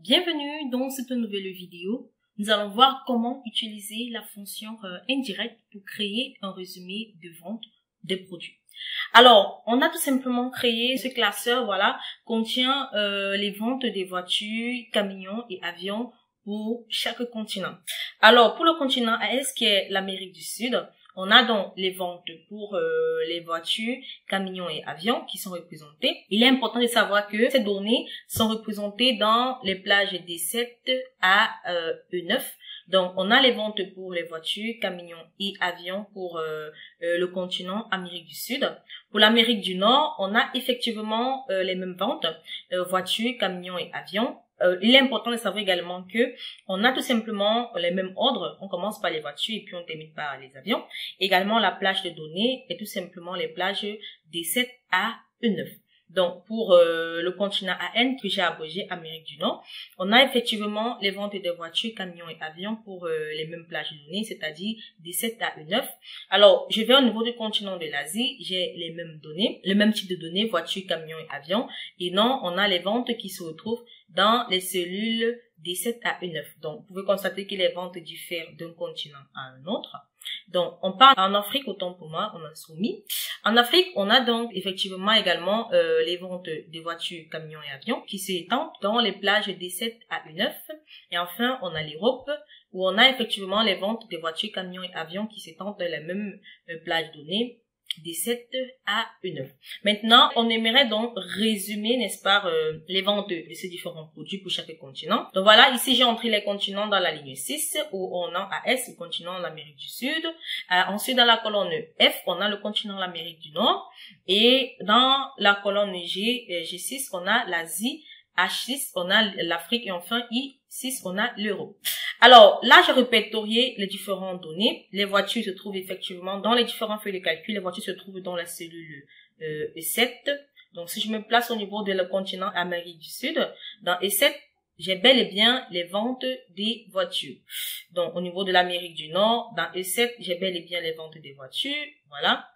Bienvenue dans cette nouvelle vidéo. Nous allons voir comment utiliser la fonction indirecte pour créer un résumé de vente des produits. Alors, on a tout simplement créé ce classeur, voilà, contient les ventes des voitures, camions et avions pour chaque continent. Alors, pour le continent AS qui est l'Amérique du Sud, on a donc les ventes pour les voitures, camions et avions qui sont représentées. Il est important de savoir que ces données sont représentées dans les plages D7 à E9. Donc, on a les ventes pour les voitures, camions et avions pour le continent Amérique du Sud. Pour l'Amérique du Nord, on a effectivement les mêmes ventes, voitures, camions et avions. Il est important de savoir également que on a tout simplement les mêmes ordres. On commence par les voitures et puis on termine par les avions. Également, la plage de données est tout simplement les plages D7 à E9. Donc, pour le continent AN que j'ai abrégé Amérique du Nord, on a effectivement les ventes des voitures, camions et avions pour les mêmes plages de données, c'est-à-dire D7 à E9. Alors, je vais au niveau du continent de l'Asie, j'ai les mêmes données, le même type de données, voitures, camions et avions. Et non, on a les ventes qui se retrouvent dans les cellules D7 à E9. Donc, vous pouvez constater que les ventes diffèrent d'un continent à un autre. Donc, on parle en Afrique, autant pour moi, on a soumis. En Afrique, on a donc effectivement également les ventes des voitures, camions et avions qui s'étendent dans les plages D7 à E9. Et enfin, on a l'Europe où on a effectivement les ventes des voitures, camions et avions qui s'étendent dans la même plage donnée D7 à E9. Maintenant, on aimerait donc résumer, n'est-ce pas, les ventes de ces différents produits pour chaque continent. Donc voilà, ici j'ai entré les continents dans la ligne 6 où on a AS, le continent de l'Amérique du Sud. Ensuite, dans la colonne F, on a le continent de l'Amérique du Nord. Et dans la colonne G6, on a l'Asie. H6, on a l'Afrique et enfin I6, on a l'Europe. Alors là, j'ai répertorié les différentes données. Les voitures se trouvent effectivement dans les différentes feuilles de calcul. Les voitures se trouvent dans la cellule E7. Donc si je me place au niveau de le continent Amérique du Sud, dans E7, j'ai bel et bien les ventes des voitures. Donc au niveau de l'Amérique du Nord, dans E7, j'ai bel et bien les ventes des voitures. Voilà.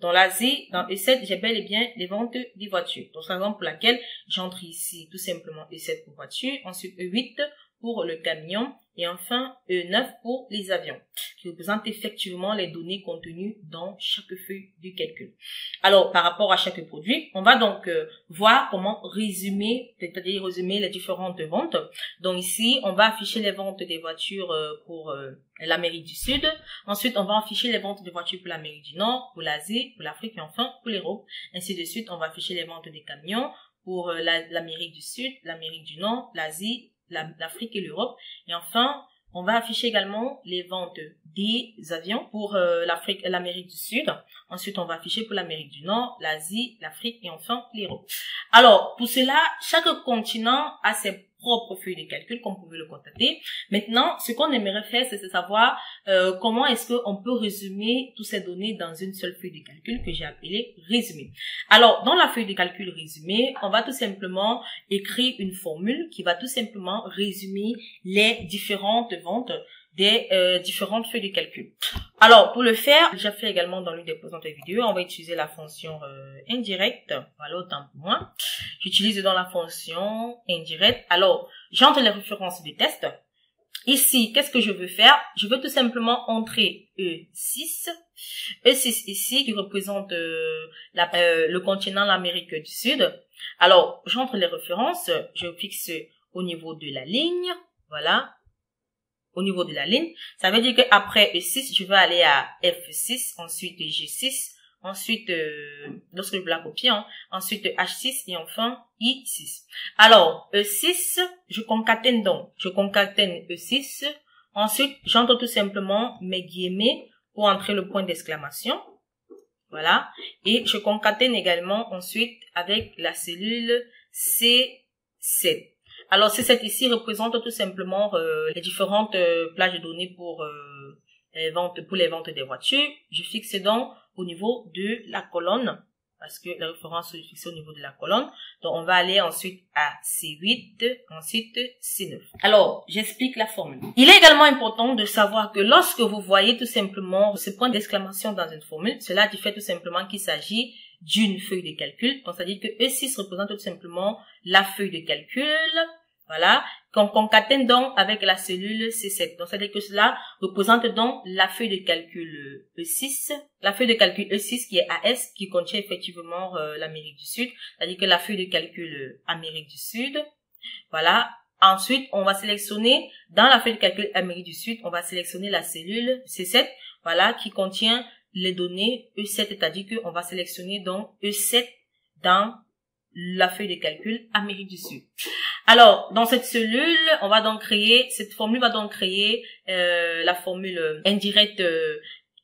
Dans l'Asie, dans E7, j'ai bel et bien les ventes des voitures. Donc, c'est la raison pour laquelle j'entre ici tout simplement E7 pour voiture, ensuite E8 pour le camion et enfin E9 pour les avions, qui représentent effectivement les données contenues dans chaque feuille du calcul. Alors, par rapport à chaque produit, on va donc voir comment résumer, c'est-à-dire résumer les différentes ventes. Donc ici, on va afficher les ventes des voitures pour l'Amérique du Sud. Ensuite, on va afficher les ventes des voitures pour l'Amérique du Nord, pour l'Asie, pour l'Afrique et enfin pour l'Europe. Ainsi de suite, on va afficher les ventes des camions pour l'Amérique du Sud, l'Amérique du Nord, l'Asie, l'Afrique et l'Europe. Et enfin, on va afficher également les ventes des avions pour l'Afrique et l'Amérique du Sud. Ensuite, on va afficher pour l'Amérique du Nord, l'Asie, l'Afrique et enfin l'Europe. Alors, pour cela, chaque continent a ses propres feuilles de calcul, comme vous pouvez le constater. Maintenant, ce qu'on aimerait faire, c'est de savoir comment est-ce qu'on peut résumer toutes ces données dans une seule feuille de calcul que j'ai appelée résumé. Alors, dans la feuille de calcul résumé, on va tout simplement écrire une formule qui va tout simplement résumer les différentes ventes des différentes feuilles de calcul. Alors, pour le faire, j'ai fait également dans l'une des précédentes vidéos, on va utiliser la fonction indirecte. Voilà, autant pour moi. J'utilise dans la fonction indirecte. Alors, j'entre les références des tests. Ici, qu'est-ce que je veux faire? Je veux tout simplement entrer E6. E6 ici, qui représente le continent l'Amérique du Sud. Alors, j'entre les références. Je fixe au niveau de la ligne. Voilà. Au niveau de la ligne, ça veut dire qu'après E6, je vais aller à F6, ensuite G6, ensuite, lorsque je vais la copier, ensuite H6 et enfin I6. Alors, E6, je concatène donc. Je concatène E6, ensuite j'entre tout simplement mes guillemets pour entrer le point d'exclamation. Voilà. Et je concatène également ensuite avec la cellule C7. Alors, C7 ici représente tout simplement les différentes plages de données pour les ventes des voitures. Je fixe donc au niveau de la colonne, parce que la référence est fixée au niveau de la colonne. Donc, on va aller ensuite à C8, ensuite C9. Alors, j'explique la formule. Il est également important de savoir que lorsque vous voyez tout simplement ce point d'exclamation dans une formule, cela fait tout simplement qu'il s'agit d'une feuille de calcul. Donc, c'est-à-dire que E6 représente tout simplement la feuille de calcul. Voilà. qu'on concatène donc avec la cellule C7. Donc, c'est-à-dire que cela représente donc la feuille de calcul E6, la feuille de calcul E6 qui est AS, qui contient effectivement l'Amérique du Sud, c'est-à-dire que la feuille de calcul Amérique du Sud, voilà. Ensuite, on va sélectionner, dans la feuille de calcul Amérique du Sud, on va sélectionner la cellule C7, voilà, qui contient les données E7, c'est-à-dire qu'on va sélectionner donc E7 dans la feuille de calcul Amérique du Sud. Alors, dans cette cellule, on va donc créer, cette formule va donc créer la formule indirecte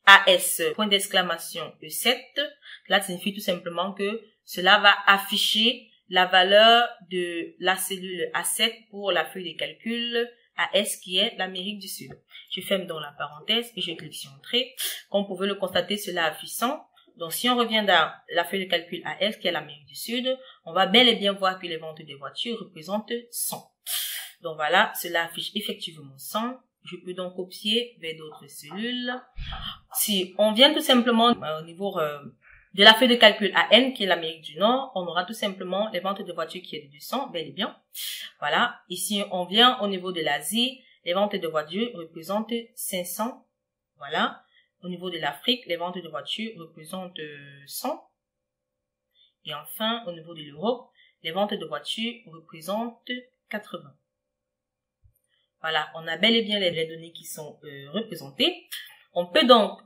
AS, point d'exclamation E7. Cela signifie tout simplement que cela va afficher la valeur de la cellule A7 pour la feuille de calcul AS qui est l'Amérique du Sud. Je ferme donc la parenthèse et je clique sur Entrée. Comme vous pouvez le constater, cela affiche 100. Donc, si on revient dans la feuille de calcul AS, qui est l'Amérique du Sud, on va bel et bien voir que les ventes des voitures représentent 100. Donc, voilà, cela affiche effectivement 100. Je peux donc copier vers d'autres cellules. Si on vient tout simplement au niveau de la feuille de calcul AN, qui est l'Amérique du Nord, on aura tout simplement les ventes de voitures qui est de 200, bel et bien. Voilà. Ici, on vient au niveau de l'Asie, les ventes de voitures représentent 500. Voilà. Au niveau de l'Afrique, les ventes de voitures représentent 100. Et enfin, au niveau de l'Europe, les ventes de voitures représentent 80. Voilà, on a bel et bien les données qui sont représentées. On peut donc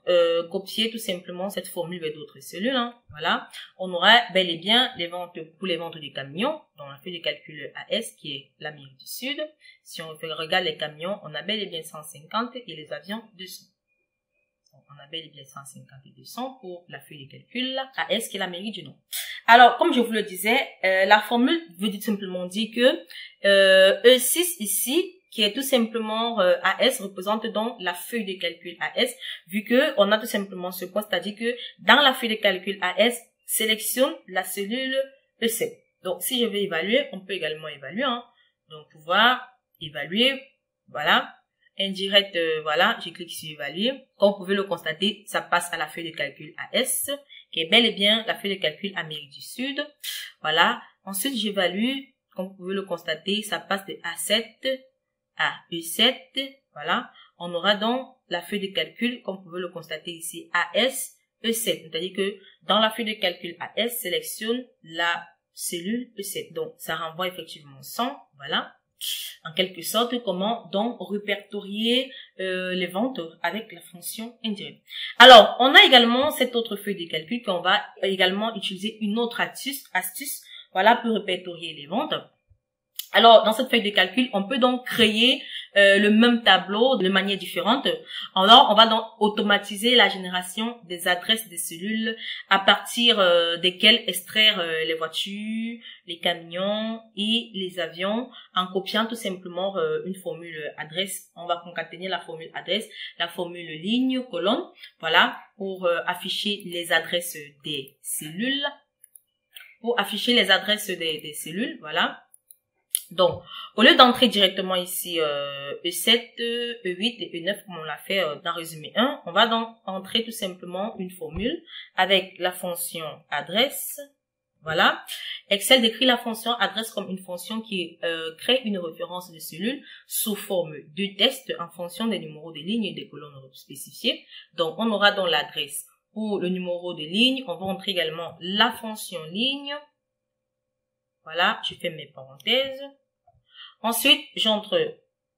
copier tout simplement cette formule vers d'autres cellules. Hein. Voilà, on aura bel et bien les ventes pour les ventes des camions dans la feuille de calcul AS qui est l'Amérique du Sud. Si on regarde les camions, on a bel et bien 150 et les avions 200. On a bel et bien 150 et 200 pour la feuille de calcul AS qui est l'Amérique du Nord. Alors, comme je vous le disais, la formule veut tout simplement dire que E6 ici, qui est tout simplement AS, représente donc la feuille de calcul AS, vu que on a tout simplement ce point, c'est-à-dire que dans la feuille de calcul AS, sélectionne la cellule E7. Donc, si je veux évaluer, on peut également évaluer. Hein. Donc, pouvoir évaluer, voilà. Indirect, voilà, je clique sur évaluer. Comme vous pouvez le constater, ça passe à la feuille de calcul AS, qui est bel et bien la feuille de calcul Amérique du Sud. Voilà. Ensuite, j'évalue. Comme vous pouvez le constater, ça passe de A7 à E7. Voilà. On aura donc la feuille de calcul, comme vous pouvez le constater ici, AS, E7. C'est-à-dire que dans la feuille de calcul AS, sélectionne la cellule E7. Donc, ça renvoie effectivement 100. Voilà. En quelque sorte, comment donc répertorier les ventes avec la fonction indirecte. Alors, on a également cette autre feuille de calcul qu'on va également utiliser une autre astuce, voilà, pour répertorier les ventes. Alors, dans cette feuille de calcul, on peut donc créer le même tableau de manière différente. Alors, on va donc automatiser la génération des adresses des cellules à partir desquelles extraire les voitures, les camions et les avions en copiant tout simplement une formule adresse. On va concaténer la formule adresse, la formule ligne, colonne, voilà, pour afficher les adresses des cellules. Pour afficher les adresses des cellules, voilà. Donc, au lieu d'entrer directement ici E7, E8 et E9 comme on l'a fait dans résumé 1, on va donc entrer tout simplement une formule avec la fonction adresse. Voilà. Excel décrit la fonction adresse comme une fonction qui crée une référence de cellule sous forme de texte en fonction des numéros de lignes et des colonnes spécifiées. Donc, on aura donc l'adresse pour le numéro de ligne. On va entrer également la fonction ligne. Voilà, je fais mes parenthèses. Ensuite, j'entre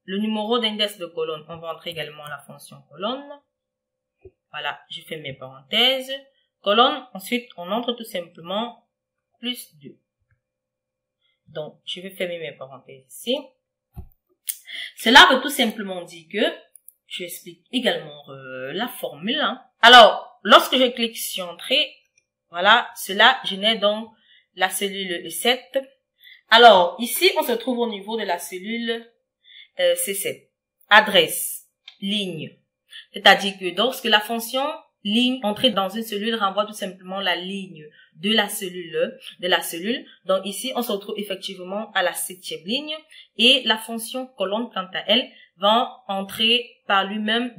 le numéro d'index de colonne. On va entrer également la fonction colonne. Voilà, je fais mes parenthèses. Colonne, ensuite, on entre tout simplement plus 2. Donc, je vais fermer mes parenthèses ici. Cela veut tout simplement dire que, je explique également la formule. Hein. Alors, lorsque je clique sur Entrée, voilà, cela génère donc la cellule E7. Alors, ici, on se trouve au niveau de la cellule C7. Adresse, ligne. C'est-à-dire que lorsque la fonction ligne entrée dans une cellule renvoie tout simplement la ligne de la cellule. Donc ici, on se retrouve effectivement à la 7e ligne. Et la fonction colonne, quant à elle, va entrer par lui-même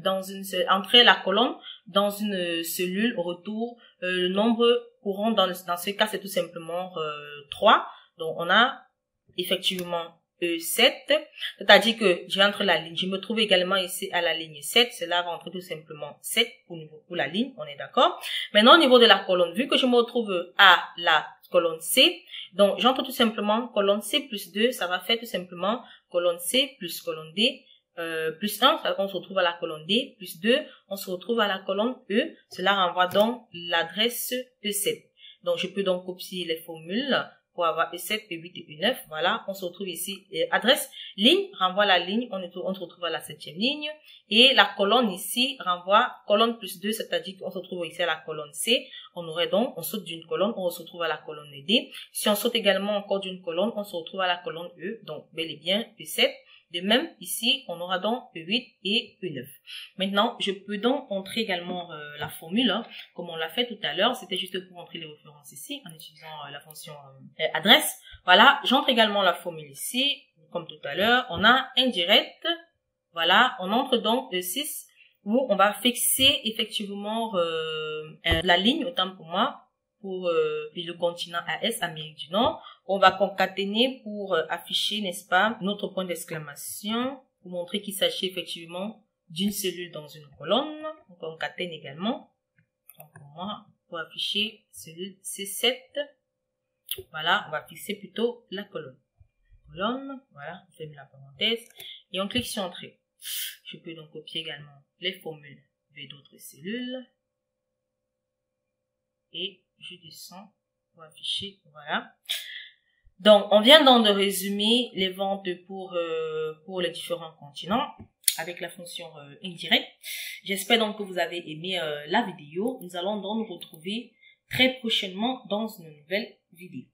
entrer la colonne dans une cellule au retour. Le nombre courant dans ce cas, c'est tout simplement 3. Donc, on a effectivement E7, c'est-à-dire que j'entre la ligne. Je me trouve également ici à la ligne 7. Cela va entrer tout simplement 7 pour la ligne. On est d'accord? Maintenant, au niveau de la colonne, vu que je me retrouve à la colonne C, donc j'entre tout simplement colonne C plus 2. Ça va faire tout simplement colonne C plus colonne D. Plus 1, on se retrouve à la colonne D. Plus 2, on se retrouve à la colonne E. Cela renvoie donc l'adresse E7. Donc, je peux donc copier les formules pour avoir E7, E8 et E9. Voilà, on se retrouve ici. Adresse, ligne, renvoie la ligne. On se retrouve à la 7e ligne. Et la colonne ici renvoie colonne plus 2, c'est-à-dire qu'on se retrouve ici à la colonne C. On aurait donc, on saute d'une colonne, on se retrouve à la colonne D. Si on saute également encore d'une colonne, on se retrouve à la colonne E. Donc, bel et bien E7. De même, ici, on aura donc E8 et E9. Maintenant, je peux donc entrer également la formule, hein, comme on l'a fait tout à l'heure. C'était juste pour entrer les références ici, en utilisant la fonction adresse. Voilà, j'entre également la formule ici, comme tout à l'heure. On a indirect. Voilà, on entre donc E6, où on va fixer effectivement la ligne, autant pour moi, pour le continent AS, Amérique du Nord. On va concaténer pour afficher, n'est-ce pas, notre point d'exclamation, pour montrer qu'il s'agit effectivement d'une cellule dans une colonne. On concatène également. Donc pour moi, pour afficher cellule C7, voilà, on va fixer plutôt la colonne. Colonne, voilà, on ferme la parenthèse et on clique sur Entrée. Je peux donc copier également les formules vers d'autres cellules. Et je descends pour afficher, voilà. Donc, on vient donc de résumer les ventes pour les différents continents avec la fonction indirect. J'espère donc que vous avez aimé la vidéo. Nous allons donc nous retrouver très prochainement dans une nouvelle vidéo.